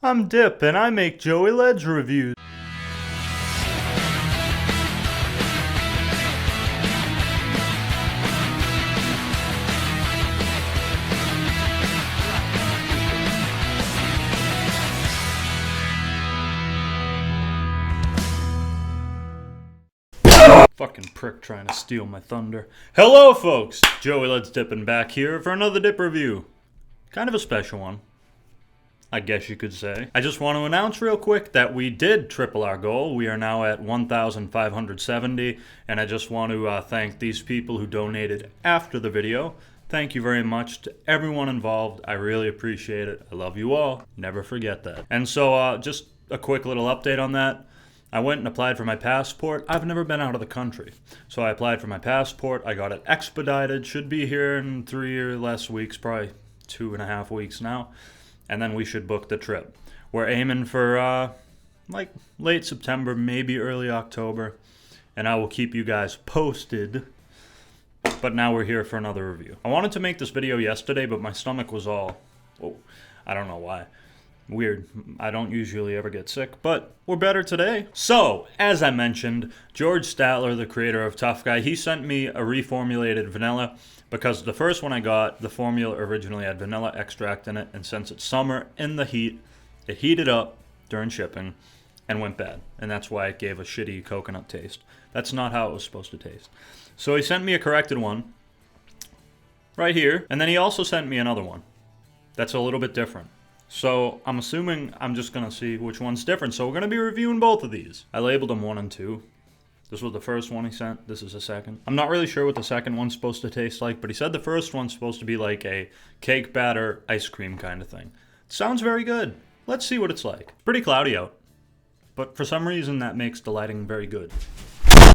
I'm Dip, and I make Joey Ledge reviews. Fucking prick trying to steal my thunder. Hello, folks! Joey Ledge Dippin' back here for another Dip review. Kind of a special one, I guess you could say. I just want to announce real quick that we did triple our goal. We are now at 1,570, and I just want to thank these people who donated after the video. Thank you very much to everyone involved. I really appreciate it. I love you all. Never forget that. And so just a quick little update on that. I went and applied for my passport. I've never been out of the country. So I applied for my passport. I got it expedited. Should be here in 3 or less weeks, probably 2.5 weeks now. And then we should book the trip. We're aiming for like late September, maybe early October. And I will keep you guys posted. But now we're here for another review. I wanted to make this video yesterday, but my stomach was all, whoa, I don't know why. Weird. I don't usually ever get sick, but we're better today. So, as I mentioned, George Statler, the creator of Tough Guy, he sent me a reformulated vanilla because the first one I got, the formula originally had vanilla extract in it, and since it's summer in the heat, it heated up during shipping and went bad, and that's why it gave a shitty coconut taste. That's not how it was supposed to taste. So he sent me a corrected one right here, and then he also sent me another one that's a little bit different. So I'm assuming I'm just going to see which one's different. So we're going to be reviewing both of these. I labeled them 1 and 2. This was the first one he sent. This is the second. I'm not really sure what the second one's supposed to taste like, but he said the first one's supposed to be like a cake batter ice cream kind of thing. Sounds very good. Let's see what it's like. Pretty cloudy out, but for some reason that makes the lighting very good.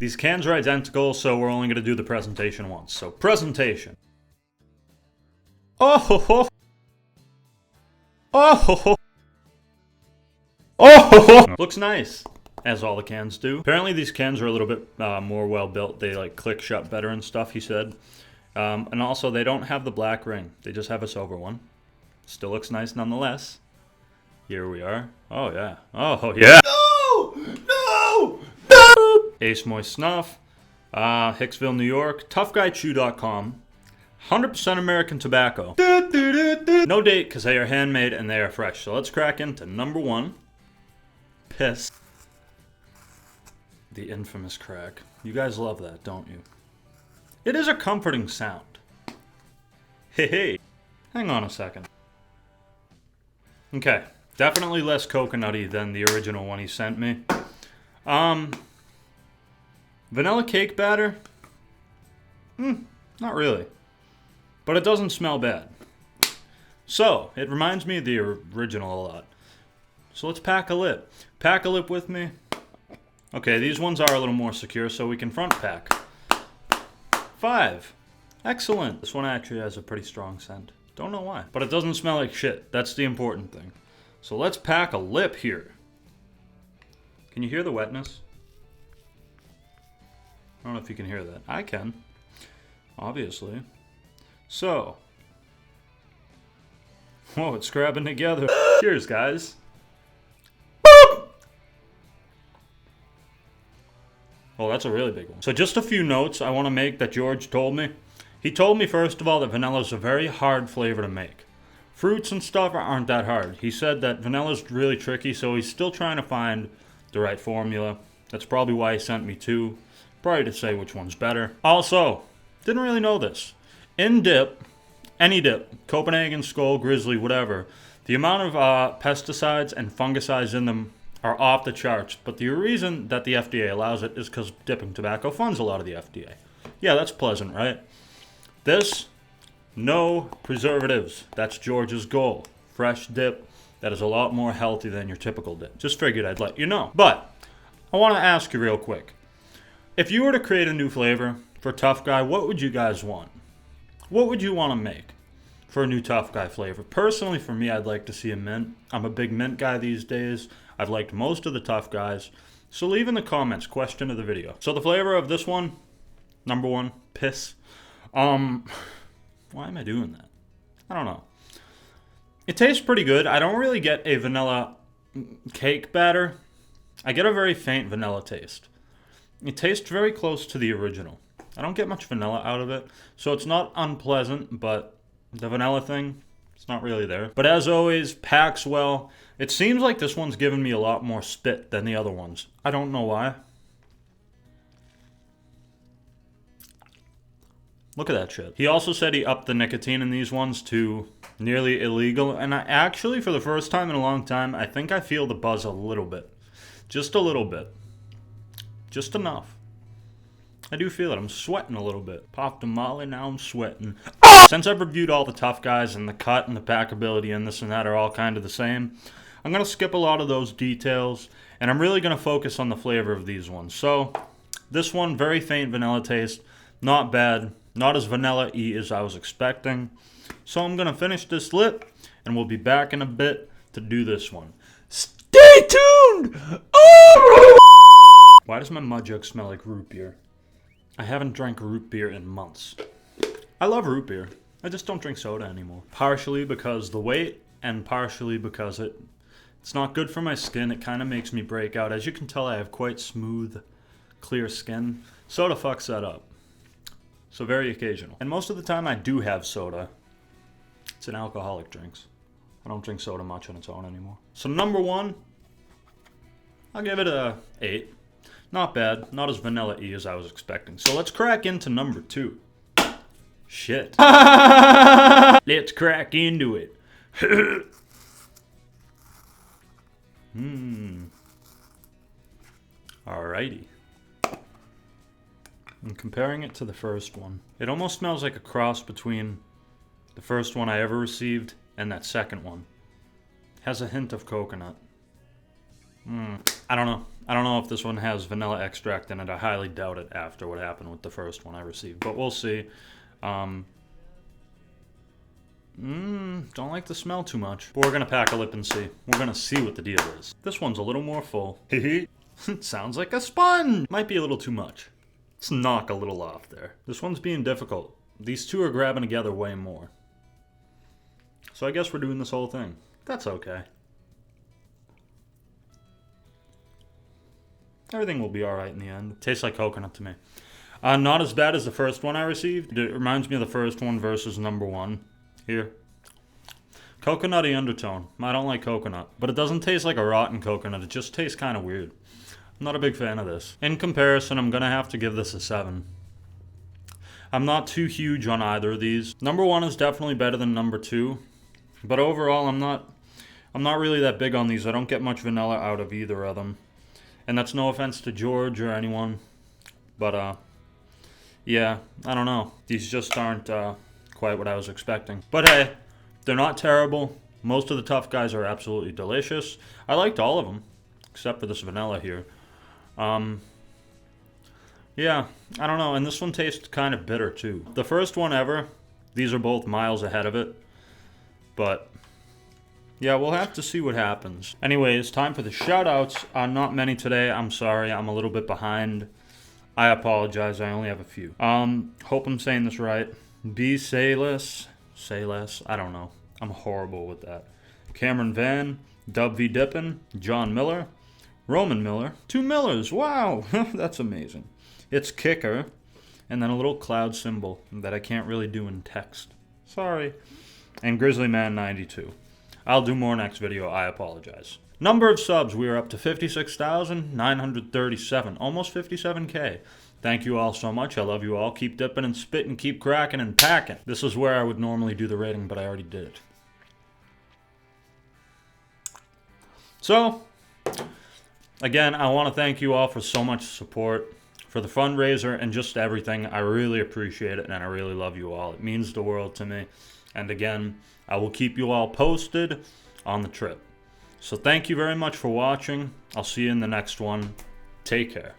These cans are identical, so we're only going to do the presentation once. So presentation. Oh ho ho. Oh! Oh! Looks nice, as all the cans do. Apparently these cans are a little bit more well built. They like click shut better and stuff, he said. And also they don't have the black ring. They just have a silver one. Still looks nice nonetheless. Here we are. Oh yeah. Oh yeah. No! No! No! Ace Moist Snuff. Hicksville, New York. ToughGuyChew.com. 100% American tobacco. No date because they are handmade and they are fresh. So let's crack into number 1. Piss. The infamous crack. You guys love that, don't you? It is a comforting sound. Hey. Hang on a second. Okay. Definitely less coconutty than the original one he sent me. Vanilla cake batter? Not really. But it doesn't smell bad. So, it reminds me of the original a lot. So let's pack a lip. Pack a lip with me. Okay, these ones are a little more secure, so we can front pack. 5. Excellent. This one actually has a pretty strong scent. Don't know why. But it doesn't smell like shit. That's the important thing. So let's pack a lip here. Can you hear the wetness? I don't know if you can hear that. I can. Obviously. So, whoa, it's scrapping together. Cheers, guys. Oh, that's a really big one. So just a few notes I want to make that George told me. He told me, first of all, that vanilla is a very hard flavor to make. Fruits and stuff aren't that hard. He said that vanilla is really tricky, so he's still trying to find the right formula. That's probably why he sent me 2. Probably to say which one's better. Also, didn't really know this. In dip, any dip, Copenhagen, Skoal, Grizzly, whatever, the amount of pesticides and fungicides in them are off the charts. But the reason that the FDA allows it is because dipping tobacco funds a lot of the FDA. Yeah, that's pleasant, right? This, no preservatives. That's George's goal. Fresh dip that is a lot more healthy than your typical dip. Just figured I'd let you know. But I want to ask you real quick. If you were to create a new flavor for Tough Guy, what would you guys want? What would you want to make for a new Tough Guy flavor? Personally, for me, I'd like to see a mint. I'm a big mint guy these days. I've liked most of the Tough Guys. So leave in the comments, question of the video. So the flavor of this one, number 1, piss. Why am I doing that? I don't know. It tastes pretty good. I don't really get a vanilla cake batter, I get a very faint vanilla taste. It tastes very close to the original. I don't get much vanilla out of it, so it's not unpleasant, but the vanilla thing, it's not really there. But as always, packs well. It seems like this one's giving me a lot more spit than the other ones. I don't know why. Look at that shit. He also said he upped the nicotine in these ones to nearly illegal. And I actually, for the first time in a long time, I think I feel the buzz a little bit. Just a little bit. Just enough. I do feel it. I'm sweating a little bit. Popped a molly, now I'm sweating. Since I've reviewed all the tough guys and the cut and the packability and this and that are all kind of the same, I'm going to skip a lot of those details. And I'm really going to focus on the flavor of these ones. So, this one, very faint vanilla taste. Not bad. Not as vanilla-y as I was expecting. So I'm going to finish this lip, and we'll be back in a bit to do this one. Stay tuned! Oh! Why does my mud jug smell like root beer? I haven't drank root beer in months. I love root beer. I just don't drink soda anymore. Partially because the weight, and partially because it's not good for my skin. It kind of makes me break out. As you can tell, I have quite smooth, clear skin. Soda fucks that up. So very occasional. And most of the time I do have soda. It's in alcoholic drinks. I don't drink soda much on its own anymore. So number one, I'll give it a 8. Not bad. Not as vanilla-y as I was expecting. So let's crack into number 2. Shit. Let's crack into it. Alrighty. And comparing it to the first one, it almost smells like a cross between the first one I ever received and that second one. It has a hint of coconut. I don't know. I don't know if this one has vanilla extract in it. I highly doubt it after what happened with the first one I received. But we'll see. Don't like the smell too much. But we're going to pack a lip and see. We're going to see what the deal is. This one's a little more full. It sounds like a sponge. Might be a little too much. Let's knock a little off there. This one's being difficult. These two are grabbing together way more. So I guess we're doing this whole thing. That's okay. Everything will be alright in the end. It tastes like coconut to me. Not as bad as the first one I received. It reminds me of the first one versus number 1. Here. Coconutty undertone. I don't like coconut. But it doesn't taste like a rotten coconut. It just tastes kind of weird. I'm not a big fan of this. In comparison, I'm going to have to give this a 7. I'm not too huge on either of these. Number 1 is definitely better than number 2. But overall, I'm not really that big on these. I don't get much vanilla out of either of them. And that's no offense to George or anyone. But, yeah, I don't know. These just aren't quite what I was expecting. But hey, they're not terrible. Most of the tough guys are absolutely delicious. I liked all of them, except for this vanilla here. Yeah, I don't know. And this one tastes kind of bitter, too. The first one ever, these are both miles ahead of it. But yeah, we'll have to see what happens. Anyways, time for the shout-outs. Not many today. I'm sorry. I'm a little bit behind. I apologize. I only have a few. Hope I'm saying this right. B. Say less. I don't know. I'm horrible with that. Cameron Van. Dub V. Dippin. John Miller. Roman Miller. 2 Millers. Wow. That's amazing. It's Kicker. And then a little cloud symbol that I can't really do in text. Sorry. And GrizzlyMan92. I'll do more next video. I apologize. Number of subs. We are up to 56,937. Almost 57K. Thank you all so much. I love you all. Keep dipping and spitting. Keep cracking and packing. This is where I would normally do the rating, but I already did it. So, again, I want to thank you all for so much support, for the fundraiser, and just everything. I really appreciate it, and I really love you all. It means the world to me. And again, I will keep you all posted on the trip. So thank you very much for watching. I'll see you in the next one. Take care.